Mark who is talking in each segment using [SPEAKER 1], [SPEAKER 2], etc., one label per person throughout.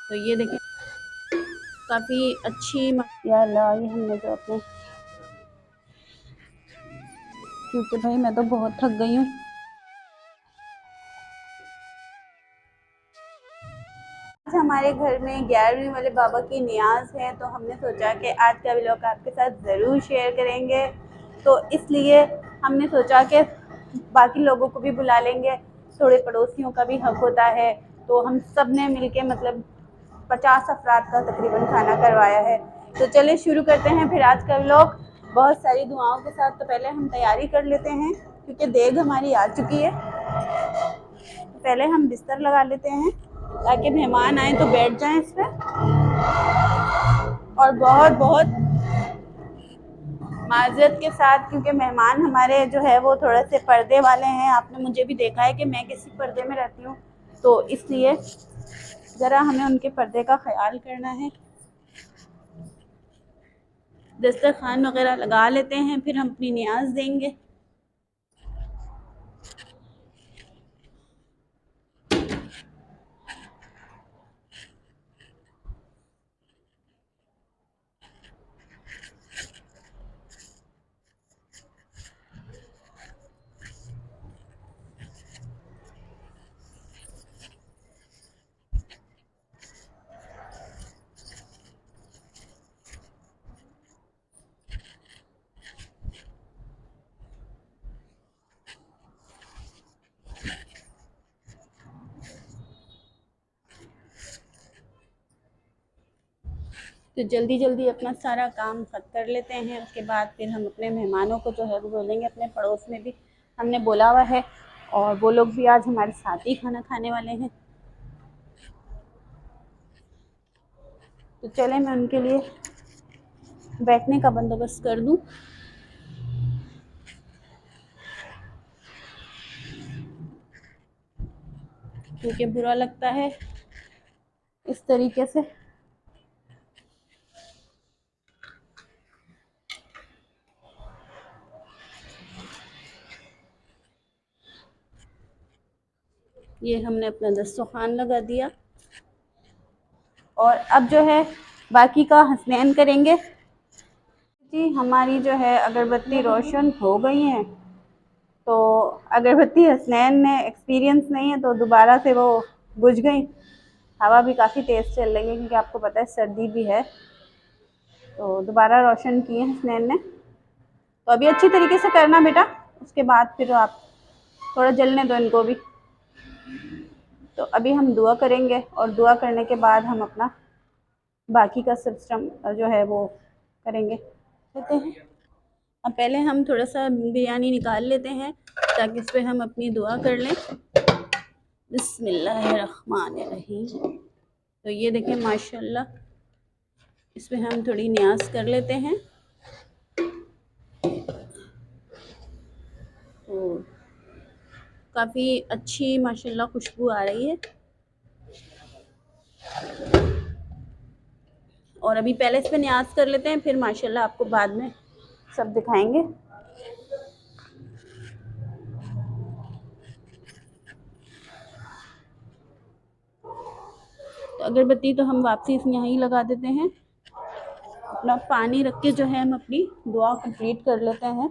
[SPEAKER 1] तो ये देखें काफ़ी अच्छी या अल्लाह, ये हमने जो अपने, क्योंकि भाई मैं तो बहुत थक गई हूँ। आज हमारे घर में 11वीं वाले बाबा की नियाज़ है, तो हमने सोचा कि आज का व्लॉग आपके साथ ज़रूर शेयर करेंगे। तो इसलिए हमने सोचा कि बाकी लोगों को भी बुला लेंगे, थोड़े पड़ोसियों का भी हक होता है। तो हम सब ने मिलके मतलब 50 अफराद का तकरीबन खाना करवाया है। तो चलिए शुरू करते हैं फिर आज का व्लॉग बहुत सारी दुआओं के साथ। तो पहले हम तैयारी कर लेते हैं क्योंकि देग हमारी आ चुकी है। तो पहले हम बिस्तर लगा लेते हैं ताकि मेहमान आए तो बैठ जाएं इस पर। और बहुत बहुत माजरत के साथ, क्योंकि मेहमान हमारे जो है वो थोड़े से पर्दे वाले हैं। आपने मुझे भी देखा है कि मैं किसी पर्दे में रहती हूँ, तो इसलिए ज़रा हमें उनके पर्दे का ख्याल करना है। दस्तरखान वगैरह लगा लेते हैं, फिर हम अपनी नियाज देंगे। तो जल्दी जल्दी अपना सारा काम खत्म कर लेते हैं। उसके बाद फिर हम अपने मेहमानों को जो है वो बोलेंगे। अपने पड़ोस में भी हमने बोला हुआ है और वो लोग भी आज हमारे साथ ही खाना खाने वाले हैं। तो चले मैं उनके लिए बैठने का बंदोबस्त कर दूं, क्योंकि बुरा लगता है इस तरीके से। ये हमने अपना दस्तरखान लगा दिया और अब जो है बाकी का हसनैन करेंगे। जी हमारी जो है अगरबत्ती रोशन हो गई हैं। तो अगरबत्ती हसनैन ने एक्सपीरियंस नहीं है तो दोबारा से वो बुझ गई। हवा भी काफ़ी तेज़ चल रही है क्योंकि आपको पता है सर्दी भी है। तो दोबारा रोशन किए हसनैन ने। तो अभी अच्छी तरीके से करना बेटा, उसके बाद फिर आप थोड़ा जलने दो इनको भी। तो अभी हम दुआ करेंगे और दुआ करने के बाद हम अपना बाकी का सिस्टम जो है वो करेंगे लेते हैं। अब पहले हम थोड़ा सा बिरयानी निकाल लेते हैं ताकि इस पर हम अपनी दुआ कर लें। बिस्मिल्लाहिर्रहमानिर्रहीम। तो ये देखें माशाल्लाह, इस पर हम थोड़ी न्याज कर लेते हैं। तो काफ़ी अच्छी माशाल्लाह खुशबू आ रही है। और अभी पहले इस पर न्याज कर लेते हैं, फिर माशाल्लाह आपको बाद में सब दिखाएंगे। तो अगरबत्ती तो हम वापसी यहाँ ही लगा देते हैं। अपना पानी रख के जो है हम अपनी दुआ कंप्लीट कर लेते हैं।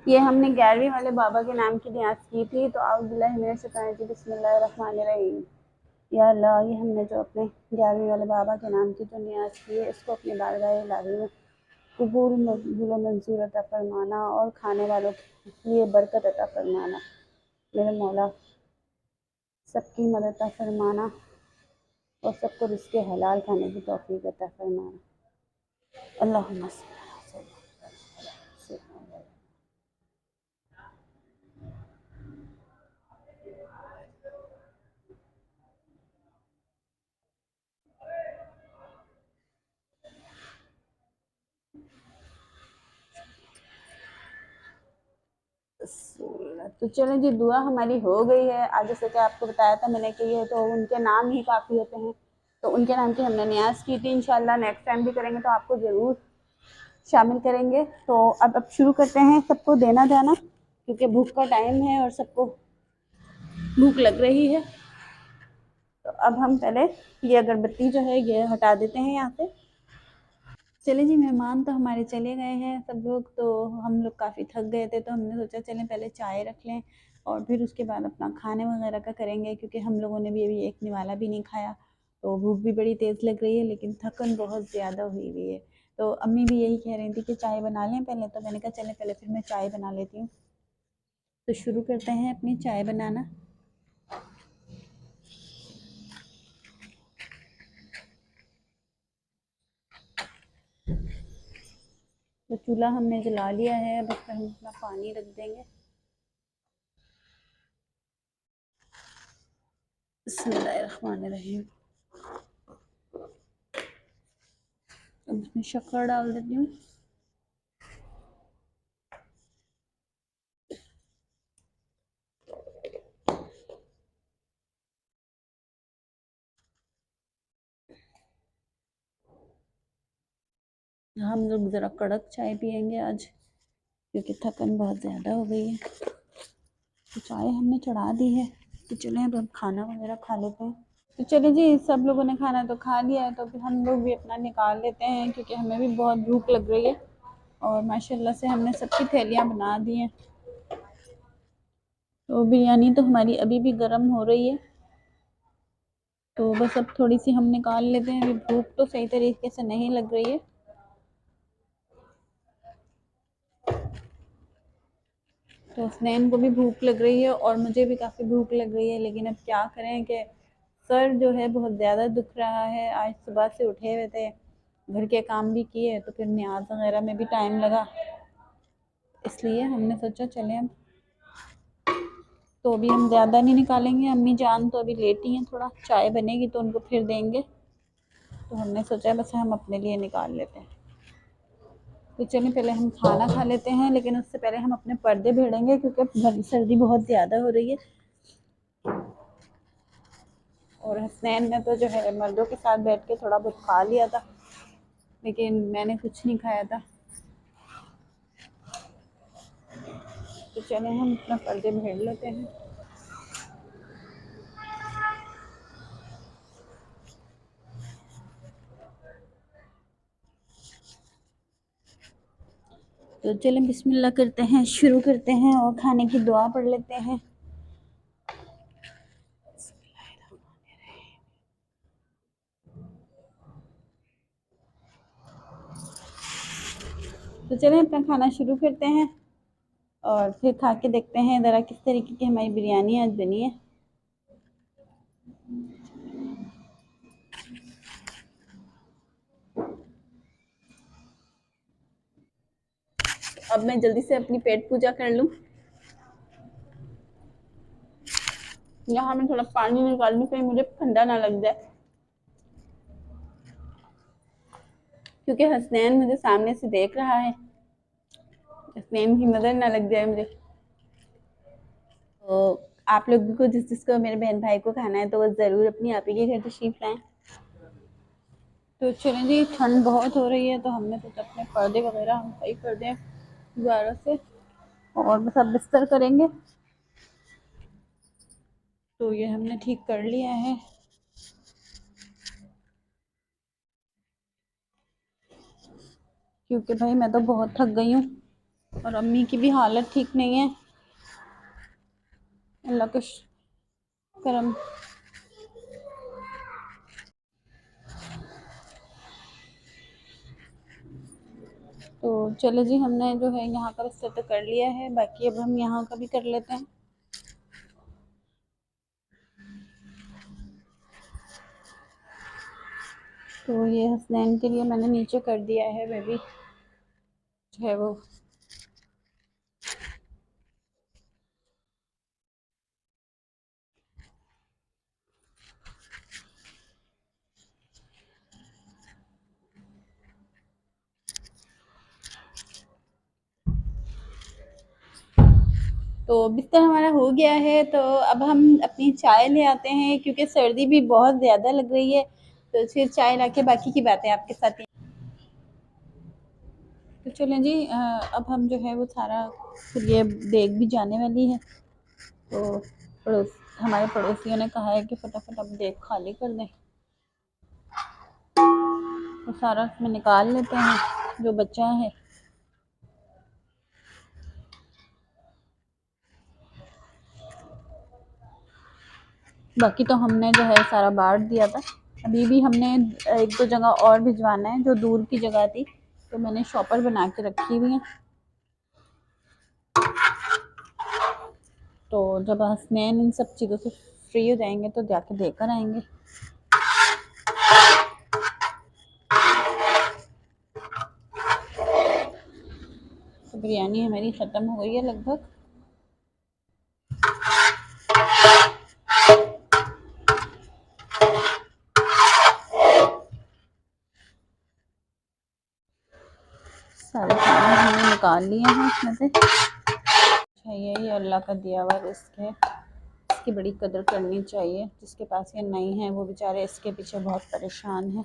[SPEAKER 1] ये हमने 11वीं वाले बाबा के नाम की नियाज की थी। तो बिस्मिल्लाहिर्रहमानिर्रहीम। या अल्लाह, ये हमने जो अपने 11वीं वाले बाबा के नाम की जो नियाज की है इसको अपनी बारगाह इलाही में कबूल मकबूल मंजूर अता फरमाना और खाने वालों के लिए बरकत अता फरमाना। मेरे मौला सबकी मदद अता फरमाना और सबको रिज़्क़ हलाल खाने की तौफीक अता फरमाना। अल्लाहुम्मा तो चलें जी, दुआ हमारी हो गई है। आज जैसे कि आपको बताया था मैंने कि ये तो उनके नाम ही काफ़ी होते हैं, तो उनके नाम की हमने न्याज की थी। इंशाल्लाह नेक्स्ट टाइम भी करेंगे तो आपको ज़रूर शामिल करेंगे। तो अब शुरू करते हैं सबको देना जाना, क्योंकि भूख का टाइम है और सबको भूख लग रही है। तो अब हम पहले ये अगरबत्ती जो है ये हटा देते हैं यहाँ से। चले जी, मेहमान तो हमारे चले गए हैं सब लोग, तो हम लोग काफ़ी थक गए थे, तो हमने सोचा चलें पहले चाय रख लें और फिर उसके बाद अपना खाने वगैरह का करेंगे, क्योंकि हम लोगों ने भी अभी एक निवाला भी नहीं खाया। तो भूख भी बड़ी तेज़ लग रही है, लेकिन थकन बहुत ज़्यादा हुई हुई है। तो अम्मी भी यही कह रही थी कि चाय बना लें पहले, तो मैंने कहा चलें पहले फिर मैं चाय बना लेती हूँ। तो शुरू करते हैं अपनी चाय बनाना। तो चूल्हा हमने जला लिया है, अब इसमें हम अपना पानी रख देंगे। बिस्मिल्लाहिर्रहमानिर्रहीम। अब इसमें शक्कर डाल देती हूँ। हम लोग ज़रा कड़क चाय पियेंगे आज, क्योंकि थकन बहुत ज़्यादा हो गई है। तो चाय हमने चढ़ा दी है, तो चलें अब हम खाना वगैरह खा लेते हैं। तो चलिए जी, सब लोगों ने खाना तो खा लिया है, तो फिर हम लोग भी अपना निकाल लेते हैं, क्योंकि हमें भी बहुत भूख लग रही है। और माशाल्लाह से हमने सबकी थैलियाँ बना दी हैं। तो बिरयानी तो हमारी अभी भी गर्म हो रही है, तो बस अब थोड़ी सी हम निकाल लेते हैं। अभी भूख तो सही तरीके से नहीं लग रही है। तो हसनैन को भी भूख लग रही है और मुझे भी काफ़ी भूख लग रही है, लेकिन अब क्या करें कि सर जो है बहुत ज़्यादा दुख रहा है। आज सुबह से उठे हुए थे, घर के काम भी किए, तो फिर न्याज वगैरह में भी टाइम लगा, इसलिए हमने सोचा चलें अब। तो अभी हम ज़्यादा नहीं निकालेंगे, अम्मी जान तो अभी लेट ही हैं, थोड़ा चाय बनेगी तो उनको फिर देंगे, तो हमने सोचा बस हम अपने लिए निकाल लेते हैं। तो चलिए पहले हम खाना खा लेते हैं, लेकिन उससे पहले हम अपने पर्दे भेड़ेंगे, क्योंकि सर्दी बहुत ज़्यादा हो रही है। और हसनैन ने तो जो है मर्दों के साथ बैठ के थोड़ा बहुत खा लिया था, लेकिन मैंने कुछ नहीं खाया था। तो चलें हम अपना पर्दे भेड़ लेते हैं। तो चलें बिस्मिल्लाह करते हैं, शुरू करते हैं और खाने की दुआ पढ़ लेते हैं। तो चलें अपना खाना शुरू करते हैं और फिर खा के देखते हैं ज़रा किस तरीके की हमारी बिरयानी आज बनी है। अब मैं जल्दी से अपनी पेट पूजा कर लूँ। यहाँ मैं थोड़ा पानी निकाल लूँ, कहीं मुझे ठंडा ना लग जाए, क्योंकि हसनैन मुझे सामने से देख रहा है, हसनैन की नज़र ना लग जाए मुझे। तो आप लोग को जिसको मेरे बहन भाई को खाना है, तो वो ज़रूर अपनी आप ही के घर तशरीफ़ लाएँ। तो चलें जी, ठंड बहुत हो रही है, तो हमने तो अपने पर्दे वगैरह हम सही कर दें दोबारा से, और बस अब बिस्तर करेंगे। तो ये हमने ठीक कर लिया है। क्योंकि भाई मैं तो बहुत थक गई हूँ और अम्मी की भी हालत ठीक नहीं है। अल्लाह का करम। तो चलो जी, हमने जो है यहाँ का बिस्तर तो कर लिया है, बाकी अब हम यहाँ का भी कर लेते हैं। तो ये हसनैन के लिए मैंने नीचे कर दिया है, वह भी जो है वो तो बिस्तर हमारा हो गया है। तो अब हम अपनी चाय ले आते हैं, क्योंकि सर्दी भी बहुत ज़्यादा लग रही है। तो फिर चाय ला के बाकी की बातें आपके साथ। तो चलें जी, अब हम जो है वो सारा, फिर ये देग भी जाने वाली है, तो पड़ोस हमारे पड़ोसियों ने कहा है कि फटाफट अब देख खाली कर दें, तो सारा इसमें निकाल लेते हैं जो बचा है। बाकी तो हमने जो है सारा बांट दिया था। अभी भी हमने एक दो जगह और भिजवाना है जो दूर की जगह थी, तो मैंने शॉपर बना के रखी हुई है। तो जब हसनैन इन सब चीज़ों से फ्री हो जाएंगे तो जाके देकर आएंगे। तो बिरयानी हमारी ख़त्म हो गई है लगभग। सारे चावल हमने निकाल लिए हैं इसमें से। अच्छा, ये अल्लाह का दिया हुआ रिस्क है, इसकी बड़ी कदर करनी चाहिए। जिसके पास ये नहीं है वो बेचारे इसके पीछे बहुत परेशान है।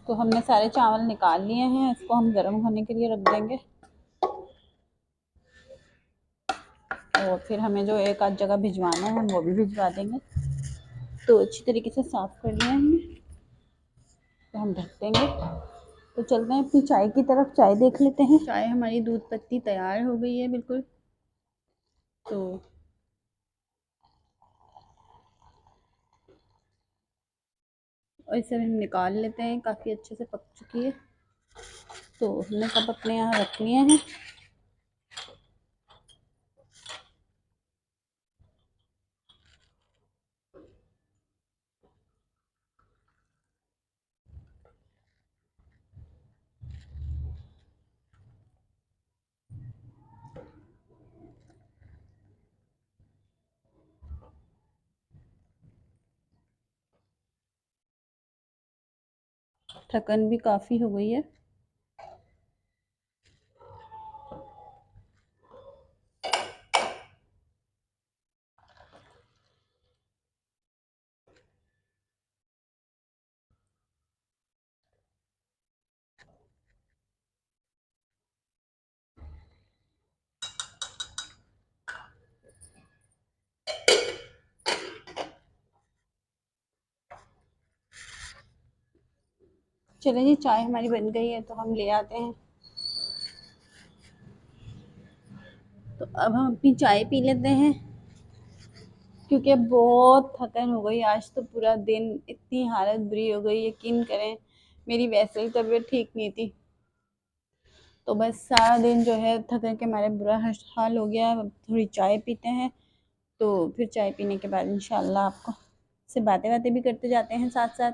[SPEAKER 1] तो हमने सारे चावल निकाल लिए हैं, इसको हम गर्म होने के लिए रख देंगे। और फिर हमें जो एक आध जगह भिजवाना है हम वो भी भिजवा देंगे। तो अच्छी तरीके से साफ़ कर लिया हमने, तो हम ढक देंगे। तो चलते हैं अपनी चाय की तरफ, चाय देख लेते हैं। चाय हमारी दूध पत्ती तैयार हो गई है बिल्कुल। तो और इसे हम निकाल लेते हैं, काफ़ी अच्छे से पक चुकी है। तो हमने सब अपने यहाँ रख लिए हैं। ढक्कन भी काफ़ी हो गई है। चलिए जी, चाय हमारी बन गई है तो हम ले आते हैं। तो अब हम अपनी चाय पी लेते हैं, क्योंकि अब बहुत थकन हो गई। आज तो पूरा दिन इतनी हालत बुरी हो गई, यकीन करें मेरी वैसे ही तबीयत ठीक नहीं थी। तो बस सारा दिन जो है थकन के मारे बुरा हाल हो गया। अब थोड़ी चाय पीते हैं, तो फिर चाय पीने के बाद इंशाल्लाह आपको से बातें भी करते जाते हैं साथ साथ।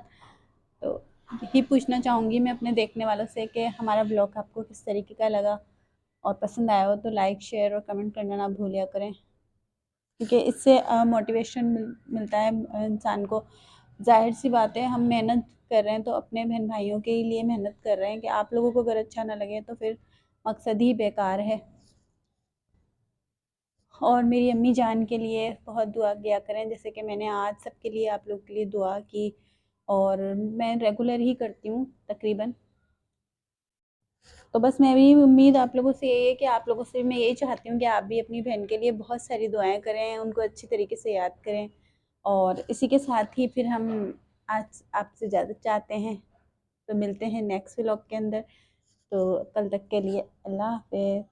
[SPEAKER 1] तो यही पूछना चाहूँगी मैं अपने देखने वालों से कि हमारा ब्लॉग आपको किस तरीके का लगा, और पसंद आया हो तो लाइक शेयर और कमेंट करना ना भूलिया करें, क्योंकि इससे मोटिवेशन मिलता है इंसान को। जाहिर सी बात है, हम मेहनत कर रहे हैं तो अपने बहन भाइयों के लिए मेहनत कर रहे हैं। कि आप लोगों को अगर अच्छा ना लगे तो फिर मकसद ही बेकार है। और मेरी अम्मी जान के लिए बहुत दुआ किया करें, जैसे कि मैंने आज सबके लिए आप लोग के लिए दुआ की, और मैं रेगुलर ही करती हूँ तकरीबन। तो बस मैं भी उम्मीद आप लोगों से यही है कि आप लोगों से मैं यही चाहती हूँ कि आप भी अपनी बहन के लिए बहुत सारी दुआएं करें, उनको अच्छी तरीके से याद करें। और इसी के साथ ही फिर हम आज आपसे ज़्यादा चाहते हैं, तो मिलते हैं नेक्स्ट व्लॉग के अंदर। तो कल तक के लिए अल्लाह हाफ़िज़।